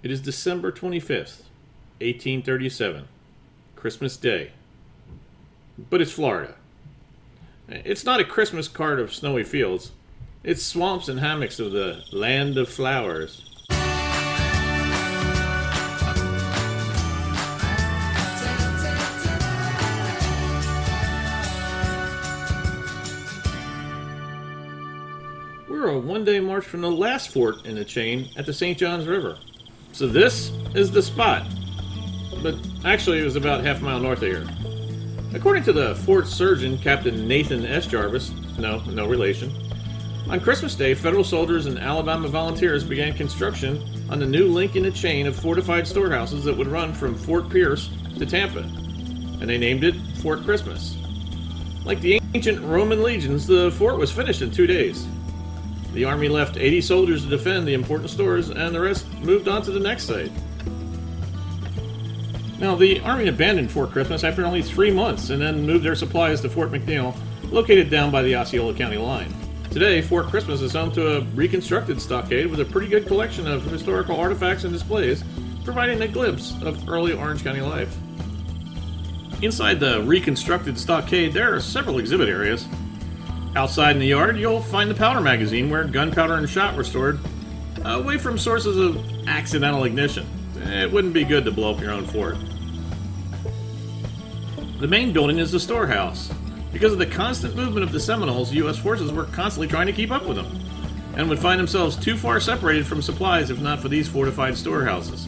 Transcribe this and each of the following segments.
It is December 25th, 1837, Christmas Day. But it's Florida. It's not a Christmas card of snowy fields. It's swamps and hammocks of the land of flowers. We're a one-day march from the last fort in the chain at the St. Johns River. So this is the spot. But actually it was about half a mile north of here. According to the fort surgeon, Captain Nathan S. Jarvis, no relation, on Christmas Day, federal soldiers and Alabama volunteers began construction on the new link in the chain of fortified storehouses that would run from Fort Pierce to Tampa, and they named it Fort Christmas. Like the ancient Roman legions, the fort was finished in 2 days. The Army left 80 soldiers to defend the important stores, and the rest moved on to the next site. Now, the Army abandoned Fort Christmas after only 3 months and then moved their supplies to Fort McNeil, located down by the Osceola County line. Today, Fort Christmas is home to a reconstructed stockade with a pretty good collection of historical artifacts and displays, providing a glimpse of early Orange County life. Inside the reconstructed stockade, there are several exhibit areas. Outside in the yard, you'll find the powder magazine where gunpowder and shot were stored, away from sources of accidental ignition. It wouldn't be good to blow up your own fort. The main building is the storehouse. Because of the constant movement of the Seminoles, U.S. forces were constantly trying to keep up with them, and would find themselves too far separated from supplies if not for these fortified storehouses.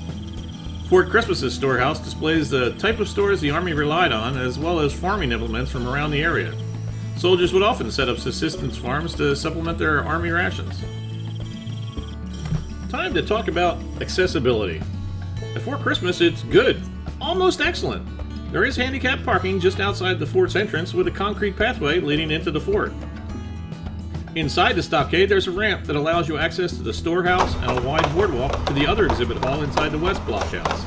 Fort Christmas's storehouse displays the type of stores the Army relied on, as well as farming implements from around the area. Soldiers would often set up subsistence farms to supplement their Army rations. Time to talk about accessibility. At Fort Christmas, it's good, almost excellent. There is handicapped parking just outside the fort's entrance with a concrete pathway leading into the fort. Inside the stockade, there's a ramp that allows you access to the storehouse and a wide boardwalk to the other exhibit hall inside the West Blockhouse.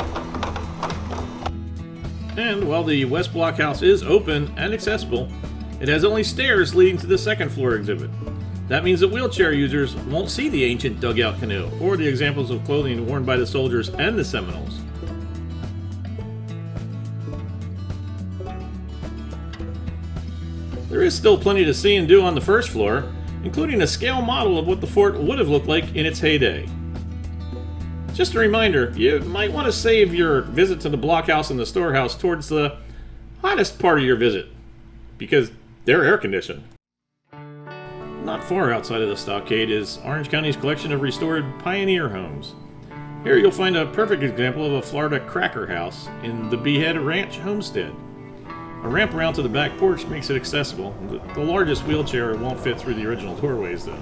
And while the West Blockhouse is open and accessible, it has only stairs leading to the second floor exhibit. That means that wheelchair users won't see the ancient dugout canoe or the examples of clothing worn by the soldiers and the Seminoles. There is still plenty to see and do on the first floor, including a scale model of what the fort would have looked like in its heyday. Just a reminder, you might want to save your visit to the blockhouse and the storehouse towards the hottest part of your visit, because they're air-conditioned. Not far outside of the stockade is Orange County's collection of restored pioneer homes. Here you'll find a perfect example of a Florida cracker house in the Behead Ranch homestead. A ramp around to the back porch makes it accessible. The largest wheelchair won't fit through the original doorways, though.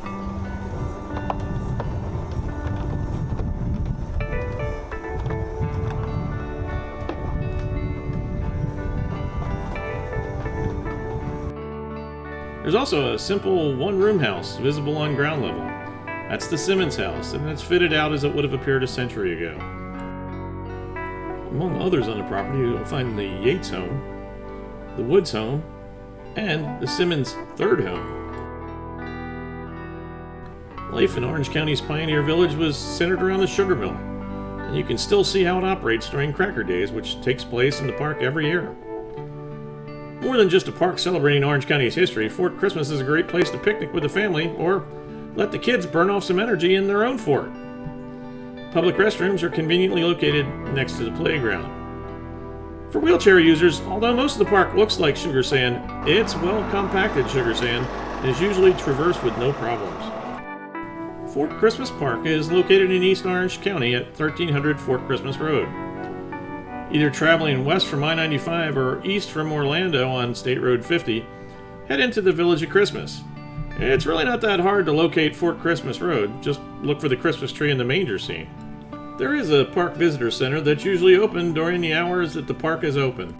There's also a simple one-room house visible on ground level. That's the Simmons House, and it's fitted out as it would have appeared a century ago. Among others on the property, you'll find the Yates home, the Woods home, and the Simmons third home. Life in Orange County's Pioneer Village was centered around the sugar mill, and you can still see how it operates during Cracker Days, which takes place in the park every year. More than just a park celebrating Orange County's history, Fort Christmas is a great place to picnic with the family or let the kids burn off some energy in their own fort. Public restrooms are conveniently located next to the playground. For wheelchair users, although most of the park looks like sugar sand, it's well-compacted sugar sand and is usually traversed with no problems. Fort Christmas Park is located in East Orange County at 1300 Fort Christmas Road. Either traveling west from I-95 or east from Orlando on State Road 50, head into the Village of Christmas. It's really not that hard to locate Fort Christmas Road, just look for the Christmas tree in the manger scene. There is a park visitor center that's usually open during the hours that the park is open.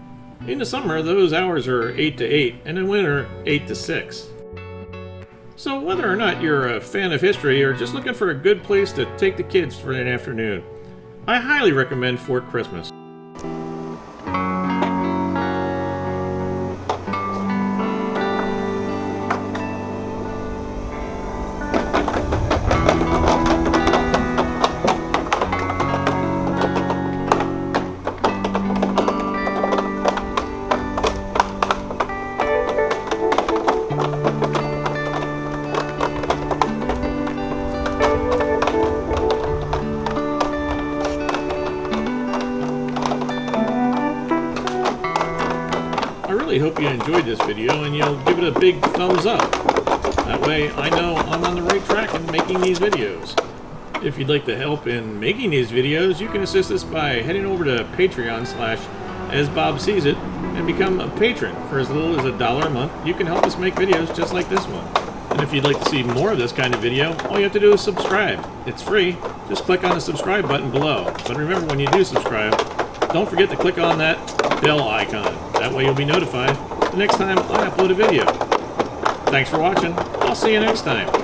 In the summer, those hours are 8 to 8, and in winter, 8 to 6. So whether or not you're a fan of history or just looking for a good place to take the kids for an afternoon, I highly recommend Fort Christmas. really hope you enjoyed this video and you'll give it a big thumbs up. That way I know I'm on the right track in making these videos. If you'd like to help in making these videos, you can assist us by heading over to Patreon/AsBobSeesIt and become a patron. For as little as $1 a month, you can help us make videos just like this one. And if you'd like to see more of this kind of video, all you have to do is subscribe. It's free. Just click on the subscribe button below. But remember, when you do subscribe, don't forget to click on that bell icon. That way you'll be notified the next time I upload a video. Thanks for watching. I'll see you next time.